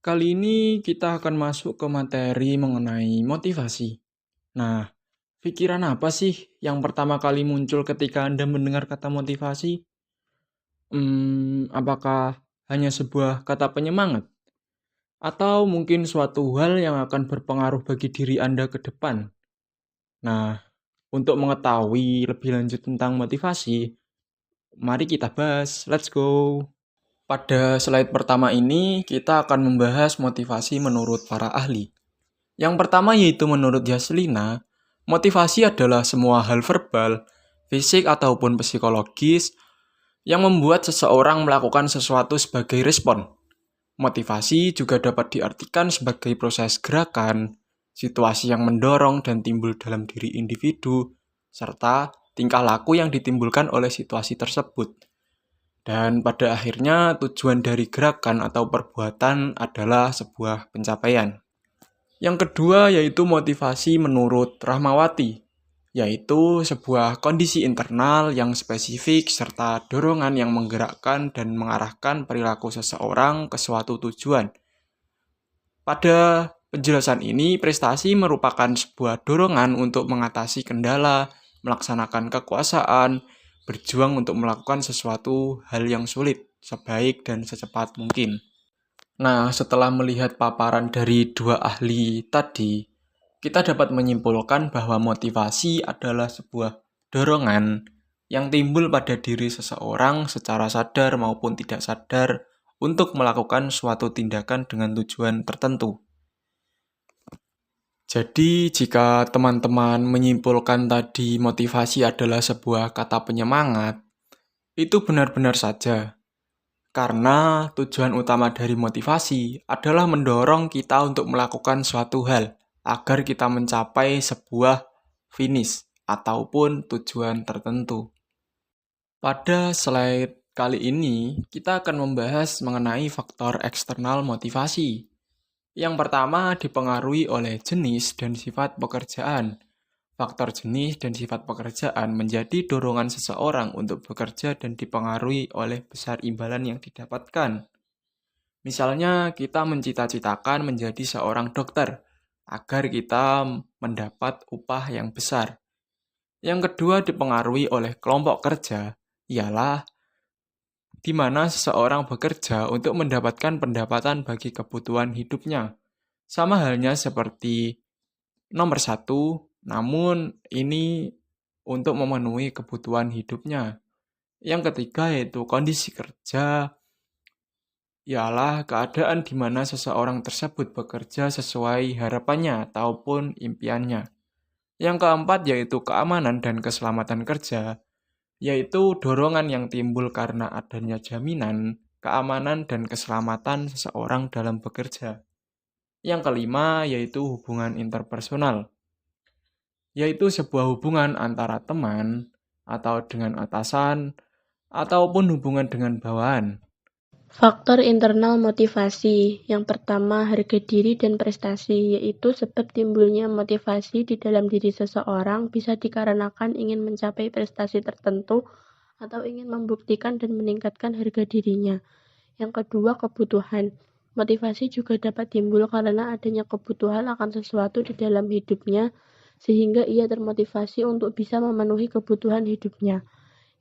Kali ini kita akan masuk ke materi mengenai motivasi. Nah, pikiran apa sih yang pertama kali muncul ketika Anda mendengar kata motivasi? Apakah hanya sebuah kata penyemangat? Atau mungkin suatu hal yang akan berpengaruh bagi diri Anda ke depan? Nah, untuk mengetahui lebih lanjut tentang motivasi, mari kita bahas. Let's go! Pada slide pertama ini, kita akan membahas motivasi menurut para ahli. Yang pertama yaitu menurut Yaslina, motivasi adalah semua hal verbal, fisik ataupun psikologis yang membuat seseorang melakukan sesuatu sebagai respon. Motivasi juga dapat diartikan sebagai proses gerakan, situasi yang mendorong dan timbul dalam diri individu, serta tingkah laku yang ditimbulkan oleh situasi tersebut. Dan pada akhirnya tujuan dari gerakan atau perbuatan adalah sebuah pencapaian. Yang kedua yaitu motivasi menurut Rahmawati, yaitu sebuah kondisi internal yang spesifik serta dorongan yang menggerakkan dan mengarahkan perilaku seseorang ke suatu tujuan. Pada penjelasan ini, prestasi merupakan sebuah dorongan untuk mengatasi kendala, melaksanakan kekuasaan, berjuang untuk melakukan sesuatu hal yang sulit, sebaik dan secepat mungkin. Nah, setelah melihat paparan dari dua ahli tadi, kita dapat menyimpulkan bahwa motivasi adalah sebuah dorongan yang timbul pada diri seseorang secara sadar maupun tidak sadar untuk melakukan suatu tindakan dengan tujuan tertentu. Jadi, jika teman-teman menyimpulkan tadi motivasi adalah sebuah kata penyemangat, itu benar-benar saja. Karena tujuan utama dari motivasi adalah mendorong kita untuk melakukan suatu hal agar kita mencapai sebuah finish ataupun tujuan tertentu. Pada slide kali ini, kita akan membahas mengenai faktor eksternal motivasi. Yang pertama dipengaruhi oleh jenis dan sifat pekerjaan. Faktor jenis dan sifat pekerjaan menjadi dorongan seseorang untuk bekerja dan dipengaruhi oleh besar imbalan yang didapatkan. Misalnya, kita mencita-citakan menjadi seorang dokter agar kita mendapat upah yang besar. Yang kedua dipengaruhi oleh kelompok kerja, ialah di mana seseorang bekerja untuk mendapatkan pendapatan bagi kebutuhan hidupnya. Sama halnya seperti nomor satu, namun ini untuk memenuhi kebutuhan hidupnya. Yang ketiga yaitu kondisi kerja, ialah keadaan di mana seseorang tersebut bekerja sesuai harapannya ataupun impiannya. Yang keempat yaitu keamanan dan keselamatan kerja, yaitu dorongan yang timbul karena adanya jaminan, keamanan, dan keselamatan seseorang dalam bekerja. Yang kelima yaitu hubungan interpersonal, yaitu sebuah hubungan antara teman, atau dengan atasan, ataupun hubungan dengan bawahan. Faktor internal motivasi. Yang pertama, harga diri dan prestasi, yaitu sebab timbulnya motivasi di dalam diri seseorang bisa dikarenakan ingin mencapai prestasi tertentu atau ingin membuktikan dan meningkatkan harga dirinya. Yang kedua, kebutuhan. Motivasi juga dapat timbul karena adanya kebutuhan akan sesuatu di dalam hidupnya, sehingga ia termotivasi untuk bisa memenuhi kebutuhan hidupnya.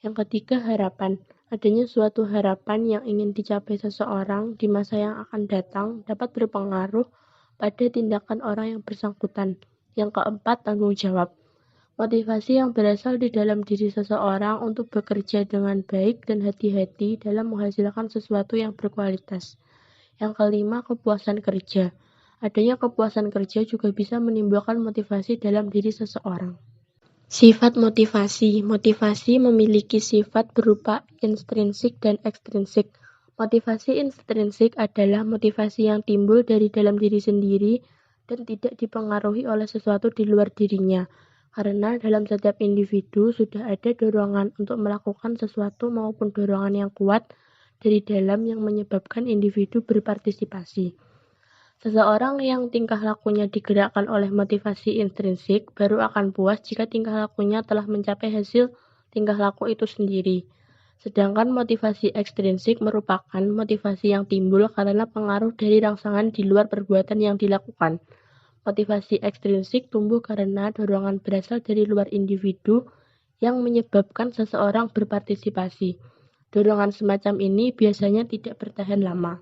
Yang ketiga, harapan. Adanya suatu harapan yang ingin dicapai seseorang di masa yang akan datang dapat berpengaruh pada tindakan orang yang bersangkutan. Yang keempat, tanggung jawab. Motivasi yang berasal di dalam diri seseorang untuk bekerja dengan baik dan hati-hati dalam menghasilkan sesuatu yang berkualitas. Yang kelima, kepuasan kerja. Adanya kepuasan kerja juga bisa menimbulkan motivasi dalam diri seseorang. Sifat motivasi. Motivasi memiliki sifat berupa intrinsik dan ekstrinsik. Motivasi intrinsik adalah motivasi yang timbul dari dalam diri sendiri dan tidak dipengaruhi oleh sesuatu di luar dirinya. Karena dalam setiap individu sudah ada dorongan untuk melakukan sesuatu maupun dorongan yang kuat dari dalam yang menyebabkan individu berpartisipasi. Seseorang yang tingkah lakunya digerakkan oleh motivasi intrinsik baru akan puas jika tingkah lakunya telah mencapai hasil tingkah laku itu sendiri. Sedangkan motivasi ekstrinsik merupakan motivasi yang timbul karena pengaruh dari rangsangan di luar perbuatan yang dilakukan. Motivasi ekstrinsik tumbuh karena dorongan berasal dari luar individu yang menyebabkan seseorang berpartisipasi. Dorongan semacam ini biasanya tidak bertahan lama.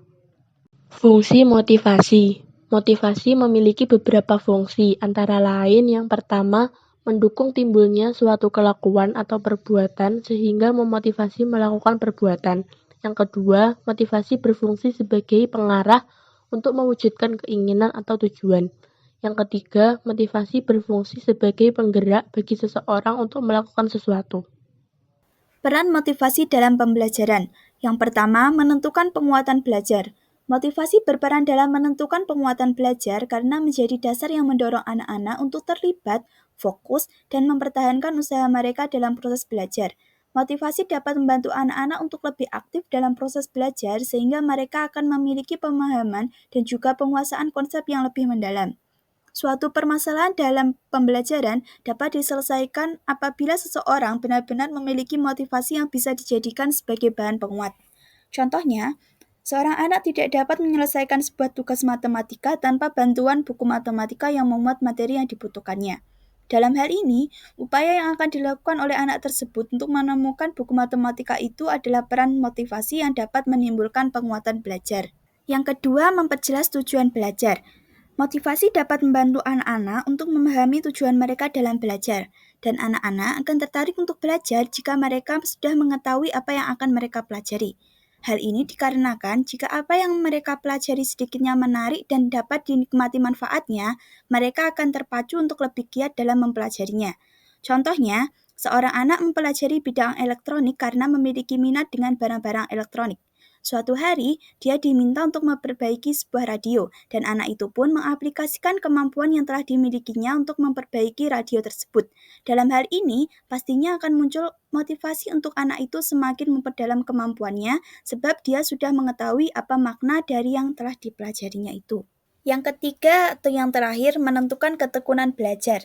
Fungsi motivasi. Motivasi memiliki beberapa fungsi, antara lain yang pertama, mendukung timbulnya suatu kelakuan atau perbuatan sehingga memotivasi melakukan perbuatan. Yang kedua, motivasi berfungsi sebagai pengarah untuk mewujudkan keinginan atau tujuan. Yang ketiga, motivasi berfungsi sebagai penggerak bagi seseorang untuk melakukan sesuatu. Peran motivasi dalam pembelajaran. Yang pertama, menentukan penguatan belajar. Motivasi berperan dalam menentukan penguatan belajar karena menjadi dasar yang mendorong anak-anak untuk terlibat, fokus, dan mempertahankan usaha mereka dalam proses belajar. Motivasi dapat membantu anak-anak untuk lebih aktif dalam proses belajar sehingga mereka akan memiliki pemahaman dan juga penguasaan konsep yang lebih mendalam. Suatu permasalahan dalam pembelajaran dapat diselesaikan apabila seseorang benar-benar memiliki motivasi yang bisa dijadikan sebagai bahan penguat. Contohnya, seorang anak tidak dapat menyelesaikan sebuah tugas matematika tanpa bantuan buku matematika yang memuat materi yang dibutuhkannya. Dalam hal ini, upaya yang akan dilakukan oleh anak tersebut untuk menemukan buku matematika itu adalah peran motivasi yang dapat menimbulkan penguatan belajar. Yang kedua, memperjelas tujuan belajar. Motivasi dapat membantu anak-anak untuk memahami tujuan mereka dalam belajar, dan anak-anak akan tertarik untuk belajar jika mereka sudah mengetahui apa yang akan mereka pelajari. Hal ini dikarenakan jika apa yang mereka pelajari sedikitnya menarik dan dapat dinikmati manfaatnya, mereka akan terpacu untuk lebih giat dalam mempelajarinya. Contohnya, seorang anak mempelajari bidang elektronik karena memiliki minat dengan barang-barang elektronik. Suatu hari, dia diminta untuk memperbaiki sebuah radio, dan anak itu pun mengaplikasikan kemampuan yang telah dimilikinya untuk memperbaiki radio tersebut. Dalam hal ini, pastinya akan muncul motivasi untuk anak itu semakin memperdalam kemampuannya, sebab dia sudah mengetahui apa makna dari yang telah dipelajarinya itu. Yang ketiga atau yang terakhir, menentukan ketekunan belajar.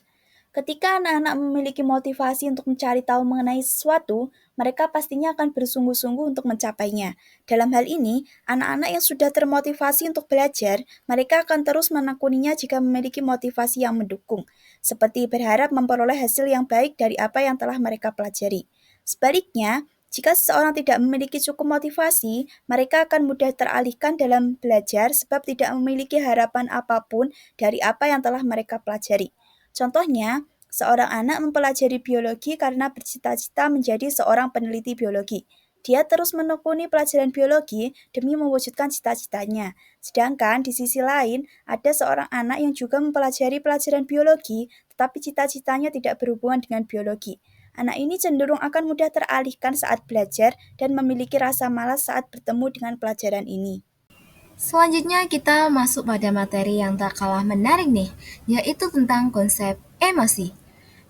Ketika anak-anak memiliki motivasi untuk mencari tahu mengenai sesuatu, mereka pastinya akan bersungguh-sungguh untuk mencapainya. Dalam hal ini, anak-anak yang sudah termotivasi untuk belajar, mereka akan terus menekuninya jika memiliki motivasi yang mendukung, seperti berharap memperoleh hasil yang baik dari apa yang telah mereka pelajari. Sebaliknya, jika seseorang tidak memiliki cukup motivasi, mereka akan mudah teralihkan dalam belajar sebab tidak memiliki harapan apapun dari apa yang telah mereka pelajari. Contohnya, seorang anak mempelajari biologi karena bercita-cita menjadi seorang peneliti biologi. Dia terus menekuni pelajaran biologi demi mewujudkan cita-citanya. Sedangkan di sisi lain, ada seorang anak yang juga mempelajari pelajaran biologi, tetapi cita-citanya tidak berhubungan dengan biologi. Anak ini cenderung akan mudah teralihkan saat belajar dan memiliki rasa malas saat bertemu dengan pelajaran ini. Selanjutnya kita masuk pada materi yang tak kalah menarik nih, yaitu tentang konsep emosi.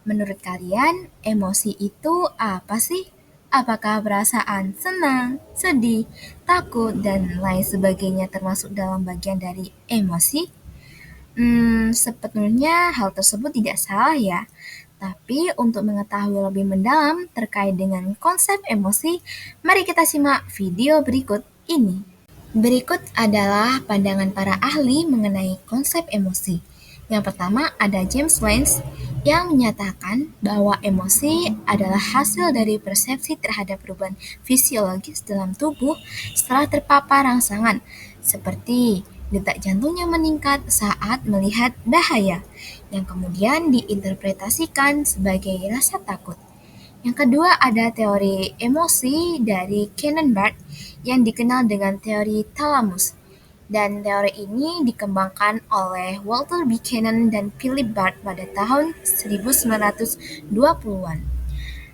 Menurut kalian, emosi itu apa sih? Apakah perasaan senang, sedih, takut, dan lain sebagainya termasuk dalam bagian dari emosi? Sepenuhnya hal tersebut tidak salah ya. Tapi untuk mengetahui lebih mendalam terkait dengan konsep emosi, mari kita simak video berikut ini. Berikut adalah pandangan para ahli mengenai konsep emosi. Yang pertama ada James Lange yang menyatakan bahwa emosi adalah hasil dari persepsi terhadap perubahan fisiologis dalam tubuh setelah terpapar rangsangan, seperti detak jantungnya meningkat saat melihat bahaya, yang kemudian diinterpretasikan sebagai rasa takut. Yang kedua ada teori emosi dari Cannon-Bart yang dikenal dengan teori thalamus. Dan teori ini dikembangkan oleh Walter B. Cannon dan Philip Bart pada tahun 1920-an.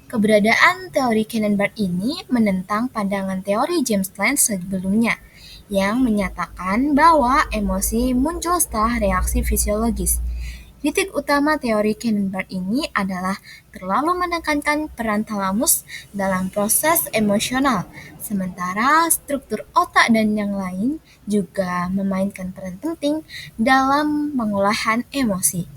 Keberadaan teori Cannon-Bart ini menentang pandangan teori James Lange sebelumnya, yang menyatakan bahwa emosi muncul setelah reaksi fisiologis. Titik utama teori Cannon-Bart ini adalah terlalu menekankan peran thalamus dalam proses emosional, sementara struktur otak dan yang lain juga memainkan peran penting dalam pengolahan emosi.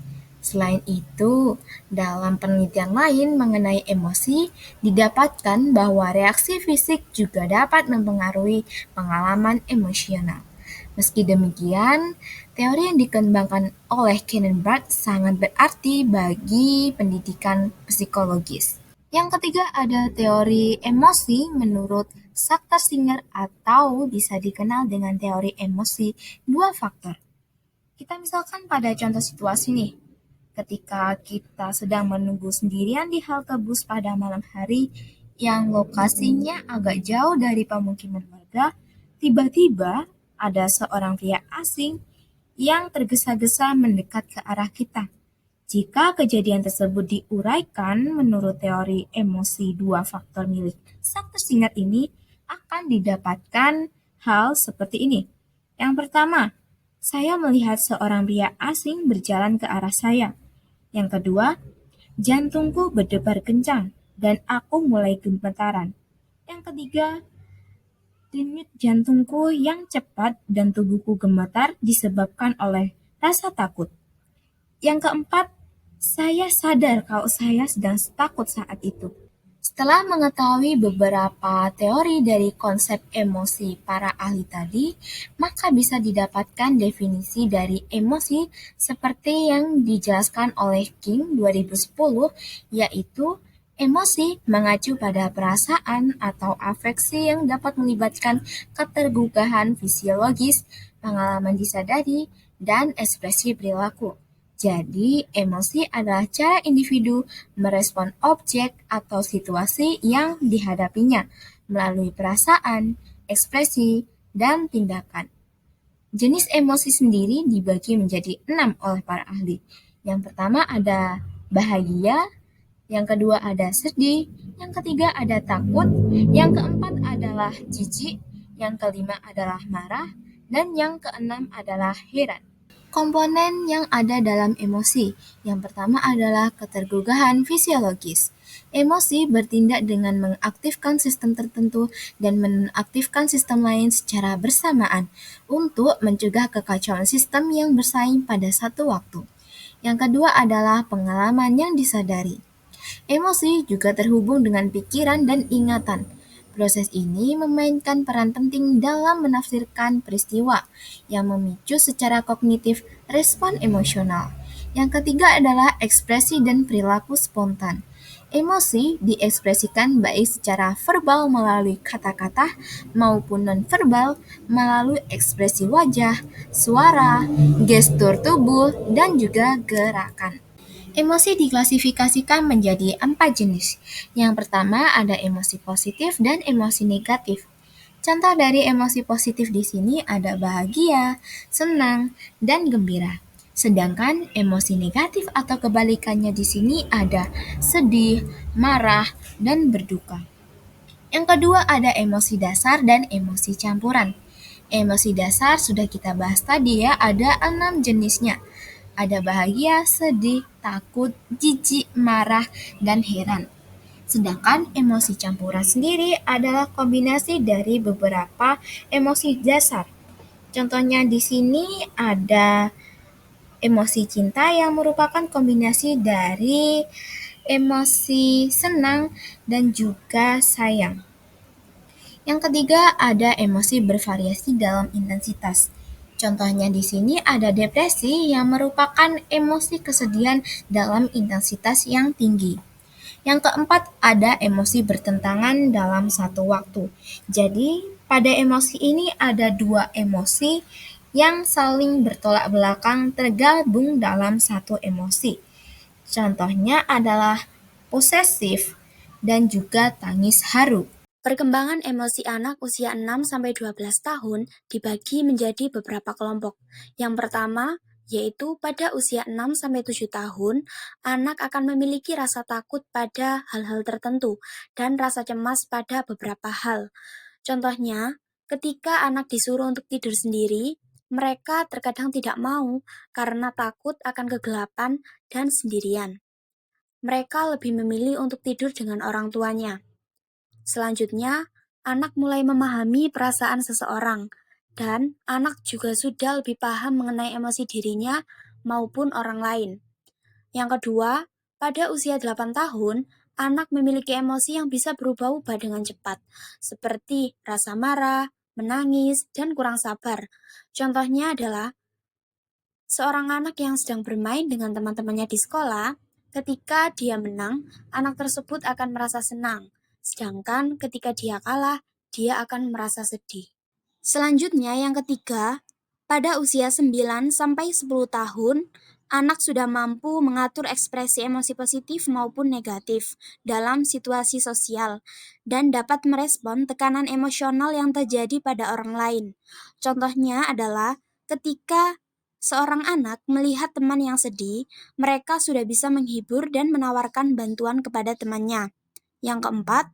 Selain itu, dalam penelitian lain mengenai emosi, didapatkan bahwa reaksi fisik juga dapat mempengaruhi pengalaman emosional. Meski demikian, teori yang dikembangkan oleh Kenenbrandt sangat berarti bagi pendidikan psikologis. Yang ketiga ada teori emosi menurut Sachter Singer atau bisa dikenal dengan teori emosi dua faktor. Kita misalkan pada contoh situasi nih, ketika kita sedang menunggu sendirian di halte bus pada malam hari yang lokasinya agak jauh dari pemukiman warga, tiba-tiba ada seorang pria asing yang tergesa-gesa mendekat ke arah kita. Jika kejadian tersebut diuraikan menurut teori emosi dua faktor milik Sachter Singer ini, akan didapatkan hal seperti ini. Yang pertama, saya melihat seorang pria asing berjalan ke arah saya. Yang kedua, jantungku berdebar kencang dan aku mulai gemetaran. Yang ketiga, denyut jantungku yang cepat dan tubuhku gemetar disebabkan oleh rasa takut. Yang keempat, saya sadar kalau saya sedang takut saat itu. Setelah mengetahui beberapa teori dari konsep emosi para ahli tadi, maka bisa didapatkan definisi dari emosi seperti yang dijelaskan oleh King 2010, yaitu emosi mengacu pada perasaan atau afeksi yang dapat melibatkan ketergugahan fisiologis, pengalaman disadari, dan ekspresi perilaku. Jadi, emosi adalah cara individu merespon objek atau situasi yang dihadapinya melalui perasaan, ekspresi, dan tindakan. Jenis emosi sendiri dibagi menjadi 6 oleh para ahli. Yang pertama ada bahagia, yang kedua ada sedih, yang ketiga ada takut, yang keempat adalah jijik, yang kelima adalah marah, dan yang keenam adalah heran. Komponen yang ada dalam emosi. Yang pertama adalah ketergugahan fisiologis. Emosi bertindak dengan mengaktifkan sistem tertentu dan menonaktifkan sistem lain secara bersamaan untuk mencegah kekacauan sistem yang bersaing pada satu waktu. Yang kedua adalah pengalaman yang disadari. Emosi juga terhubung dengan pikiran dan ingatan. Proses ini memainkan peran penting dalam menafsirkan peristiwa yang memicu secara kognitif respon emosional. Yang ketiga adalah ekspresi dan perilaku spontan. Emosi diekspresikan baik secara verbal melalui kata-kata maupun nonverbal melalui ekspresi wajah, suara, gestur tubuh, dan juga gerakan. Emosi diklasifikasikan menjadi 4 jenis. Yang pertama ada emosi positif dan emosi negatif. Contoh dari emosi positif di sini ada bahagia, senang, dan gembira. Sedangkan emosi negatif atau kebalikannya di sini ada sedih, marah, dan berduka. Yang kedua ada emosi dasar dan emosi campuran. Emosi dasar sudah kita bahas tadi ya, ada 6 jenisnya. Ada bahagia, sedih, takut, jijik, marah, dan heran. Sedangkan emosi campuran sendiri adalah kombinasi dari beberapa emosi dasar. Contohnya di sini ada emosi cinta yang merupakan kombinasi dari emosi senang dan juga sayang. Yang ketiga ada emosi bervariasi dalam intensitas. Contohnya di sini ada depresi yang merupakan emosi kesedihan dalam intensitas yang tinggi. Yang keempat ada emosi bertentangan dalam satu waktu. Jadi pada emosi ini ada dua emosi yang saling bertolak belakang tergabung dalam satu emosi. Contohnya adalah posesif dan juga tangis haru. Perkembangan emosi anak usia 6-12 tahun dibagi menjadi beberapa kelompok. Yang pertama, yaitu pada usia 6-7 tahun, anak akan memiliki rasa takut pada hal-hal tertentu dan rasa cemas pada beberapa hal. Contohnya, ketika anak disuruh untuk tidur sendiri, mereka terkadang tidak mau karena takut akan kegelapan dan sendirian. Mereka lebih memilih untuk tidur dengan orang tuanya. Selanjutnya, anak mulai memahami perasaan seseorang, dan anak juga sudah lebih paham mengenai emosi dirinya maupun orang lain. Yang kedua, pada usia 8 tahun, anak memiliki emosi yang bisa berubah-ubah dengan cepat, seperti rasa marah, menangis, dan kurang sabar. Contohnya adalah seorang anak yang sedang bermain dengan teman-temannya di sekolah, ketika dia menang, anak tersebut akan merasa senang, sedangkan ketika dia kalah, dia akan merasa sedih. Selanjutnya yang ketiga, pada usia 9-10 tahun, anak sudah mampu mengatur ekspresi emosi positif maupun negatif dalam situasi sosial dan dapat merespon tekanan emosional yang terjadi pada orang lain. Contohnya adalah ketika seorang anak melihat teman yang sedih, mereka sudah bisa menghibur dan menawarkan bantuan kepada temannya. Yang keempat,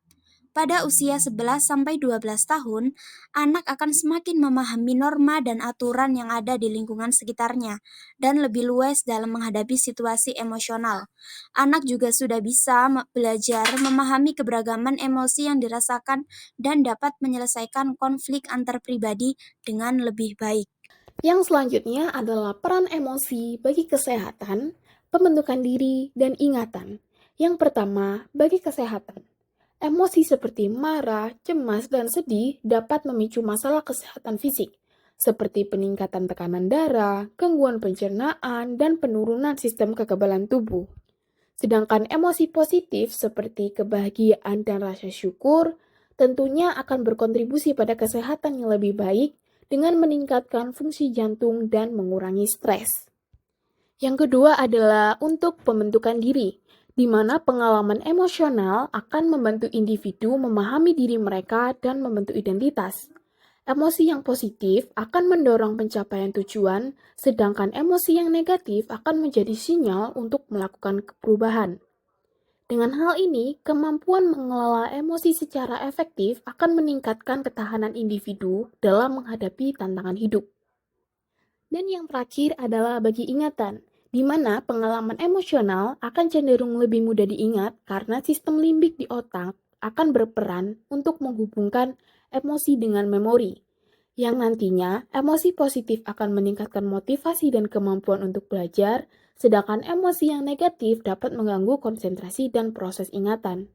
pada usia 11-12 tahun, anak akan semakin memahami norma dan aturan yang ada di lingkungan sekitarnya dan lebih luas dalam menghadapi situasi emosional. Anak juga sudah bisa belajar memahami keberagaman emosi yang dirasakan dan dapat menyelesaikan konflik antar pribadi dengan lebih baik. Yang selanjutnya adalah peran emosi bagi kesehatan, pembentukan diri, dan ingatan. Yang pertama, bagi kesehatan. Emosi seperti marah, cemas, dan sedih dapat memicu masalah kesehatan fisik, seperti peningkatan tekanan darah, gangguan pencernaan, dan penurunan sistem kekebalan tubuh. Sedangkan emosi positif seperti kebahagiaan dan rasa syukur tentunya akan berkontribusi pada kesehatan yang lebih baik dengan meningkatkan fungsi jantung dan mengurangi stres. Yang kedua adalah untuk pembentukan diri, di mana pengalaman emosional akan membantu individu memahami diri mereka dan membentuk identitas. Emosi yang positif akan mendorong pencapaian tujuan, sedangkan emosi yang negatif akan menjadi sinyal untuk melakukan perubahan. Dengan hal ini, kemampuan mengelola emosi secara efektif akan meningkatkan ketahanan individu dalam menghadapi tantangan hidup. Dan yang terakhir adalah bagi ingatan, di mana pengalaman emosional akan cenderung lebih mudah diingat karena sistem limbik di otak akan berperan untuk menghubungkan emosi dengan memori, yang nantinya emosi positif akan meningkatkan motivasi dan kemampuan untuk belajar, sedangkan emosi yang negatif dapat mengganggu konsentrasi dan proses ingatan.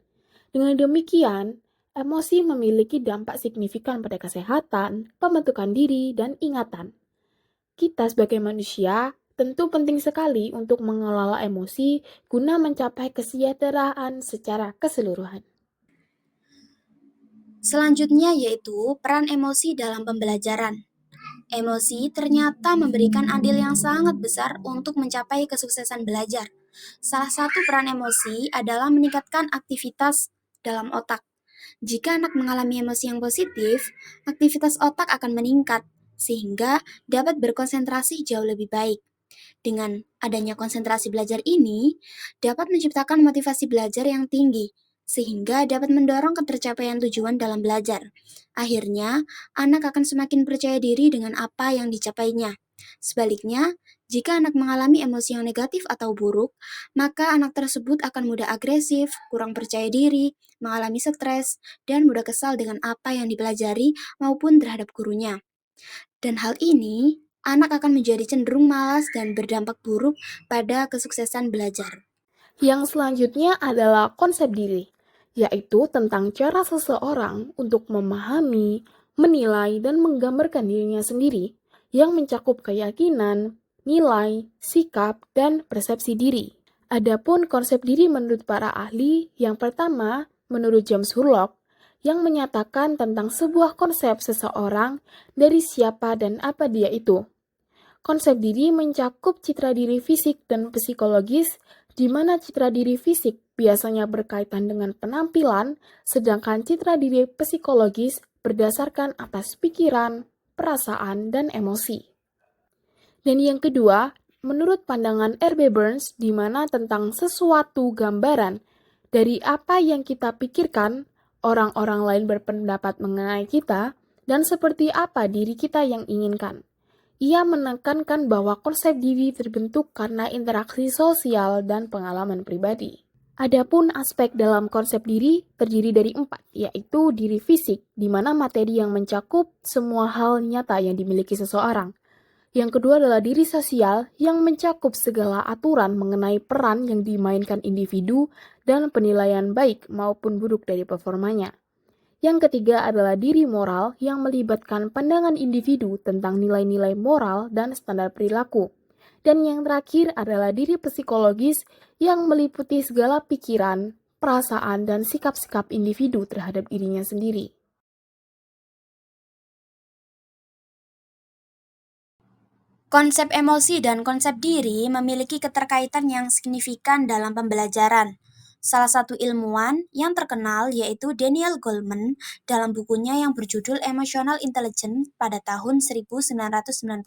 Dengan demikian, emosi memiliki dampak signifikan pada kesehatan, pembentukan diri, dan ingatan. Kita sebagai manusia tentu penting sekali untuk mengelola emosi guna mencapai kesejahteraan secara keseluruhan. Selanjutnya yaitu peran emosi dalam pembelajaran. Emosi ternyata memberikan andil yang sangat besar untuk mencapai kesuksesan belajar. Salah satu peran emosi adalah meningkatkan aktivitas dalam otak. Jika anak mengalami emosi yang positif, aktivitas otak akan meningkat, sehingga dapat berkonsentrasi jauh lebih baik. Dengan adanya konsentrasi belajar ini, dapat menciptakan motivasi belajar yang tinggi, sehingga dapat mendorong ketercapaian tujuan dalam belajar. Akhirnya, anak akan semakin percaya diri dengan apa yang dicapainya. Sebaliknya, jika anak mengalami emosi yang negatif atau buruk, maka anak tersebut akan mudah agresif, kurang percaya diri, mengalami stres, dan mudah kesal dengan apa yang dipelajari maupun terhadap gurunya. Dan hal ini, anak akan menjadi cenderung malas dan berdampak buruk pada kesuksesan belajar. Yang selanjutnya adalah konsep diri, yaitu tentang cara seseorang untuk memahami, menilai, dan menggambarkan dirinya sendiri, yang mencakup keyakinan, nilai, sikap, dan persepsi diri. Adapun konsep diri menurut para ahli, yang pertama, menurut James Hurlock, yang menyatakan tentang sebuah konsep seseorang dari siapa dan apa dia itu. Konsep diri mencakup citra diri fisik dan psikologis, di mana citra diri fisik biasanya berkaitan dengan penampilan, sedangkan citra diri psikologis berdasarkan atas pikiran, perasaan, dan emosi. Dan yang kedua, menurut pandangan R.B. Burns, di mana tentang sesuatu gambaran dari apa yang kita pikirkan, orang-orang lain berpendapat mengenai kita, dan seperti apa diri kita yang inginkan. Ia menekankan bahwa konsep diri terbentuk karena interaksi sosial dan pengalaman pribadi. Adapun aspek dalam konsep diri terdiri dari 4, yaitu diri fisik, di mana materi yang mencakup semua hal nyata yang dimiliki seseorang. Yang kedua adalah diri sosial yang mencakup segala aturan mengenai peran yang dimainkan individu dan penilaian baik maupun buruk dari performanya. Yang ketiga adalah diri moral yang melibatkan pandangan individu tentang nilai-nilai moral dan standar perilaku. Dan yang terakhir adalah diri psikologis yang meliputi segala pikiran, perasaan, dan sikap-sikap individu terhadap dirinya sendiri. Konsep emosi dan konsep diri memiliki keterkaitan yang signifikan dalam pembelajaran. Salah satu ilmuwan yang terkenal yaitu Daniel Goleman dalam bukunya yang berjudul Emotional Intelligence pada tahun 1995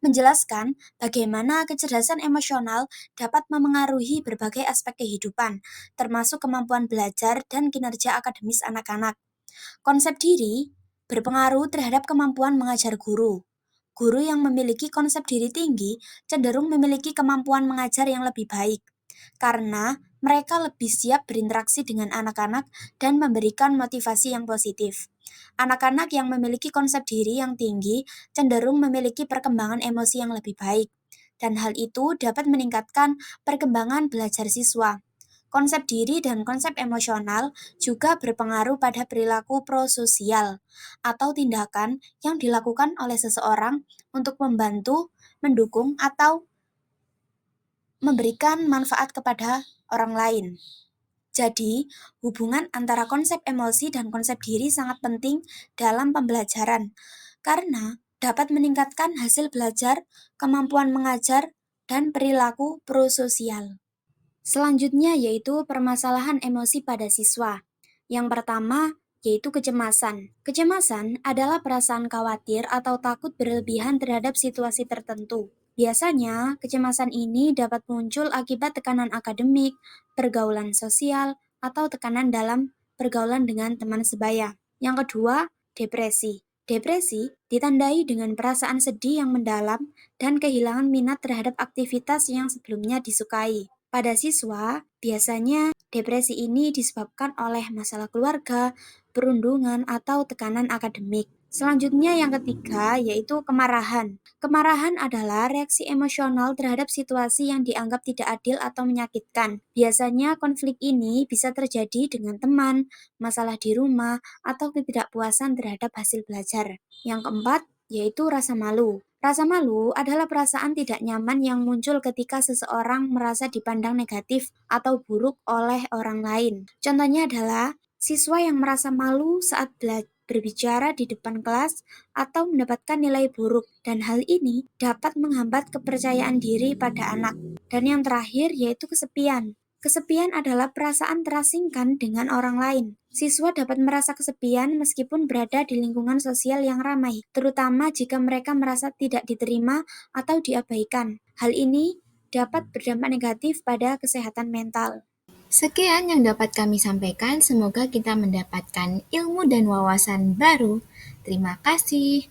menjelaskan bagaimana kecerdasan emosional dapat memengaruhi berbagai aspek kehidupan, termasuk kemampuan belajar dan kinerja akademis anak-anak. Konsep diri berpengaruh terhadap kemampuan mengajar guru. Guru yang memiliki konsep diri tinggi cenderung memiliki kemampuan mengajar yang lebih baik, karena mereka lebih siap berinteraksi dengan anak-anak dan memberikan motivasi yang positif. Anak-anak yang memiliki konsep diri yang tinggi cenderung memiliki perkembangan emosi yang lebih baik, dan hal itu dapat meningkatkan perkembangan belajar siswa. Konsep diri dan konsep emosional juga berpengaruh pada perilaku prososial atau tindakan yang dilakukan oleh seseorang untuk membantu, mendukung, atau memberikan manfaat kepada orang lain. Jadi, hubungan antara konsep emosi dan konsep diri sangat penting dalam pembelajaran karena dapat meningkatkan hasil belajar, kemampuan mengajar, dan perilaku prososial. Selanjutnya yaitu permasalahan emosi pada siswa. Yang pertama yaitu kecemasan. Kecemasan adalah perasaan khawatir atau takut berlebihan terhadap situasi tertentu. Biasanya, kecemasan ini dapat muncul akibat tekanan akademik, pergaulan sosial, atau tekanan dalam pergaulan dengan teman sebaya. Yang kedua, depresi. Depresi ditandai dengan perasaan sedih yang mendalam dan kehilangan minat terhadap aktivitas yang sebelumnya disukai. Pada siswa, biasanya depresi ini disebabkan oleh masalah keluarga, perundungan, atau tekanan akademik. Selanjutnya yang ketiga yaitu kemarahan. Kemarahan adalah reaksi emosional terhadap situasi yang dianggap tidak adil atau menyakitkan. Biasanya konflik ini bisa terjadi dengan teman, masalah di rumah, atau ketidakpuasan terhadap hasil belajar. Yang keempat yaitu rasa malu. Rasa malu adalah perasaan tidak nyaman yang muncul ketika seseorang merasa dipandang negatif atau buruk oleh orang lain. Contohnya adalah siswa yang merasa malu saat berbicara di depan kelas atau mendapatkan nilai buruk, dan hal ini dapat menghambat kepercayaan diri pada anak. Dan yang terakhir yaitu kesepian. Kesepian adalah perasaan terasingkan dengan orang lain. Siswa dapat merasa kesepian meskipun berada di lingkungan sosial yang ramai, terutama jika mereka merasa tidak diterima atau diabaikan. Hal ini dapat berdampak negatif pada kesehatan mental. Sekian yang dapat kami sampaikan, semoga kita mendapatkan ilmu dan wawasan baru. Terima kasih.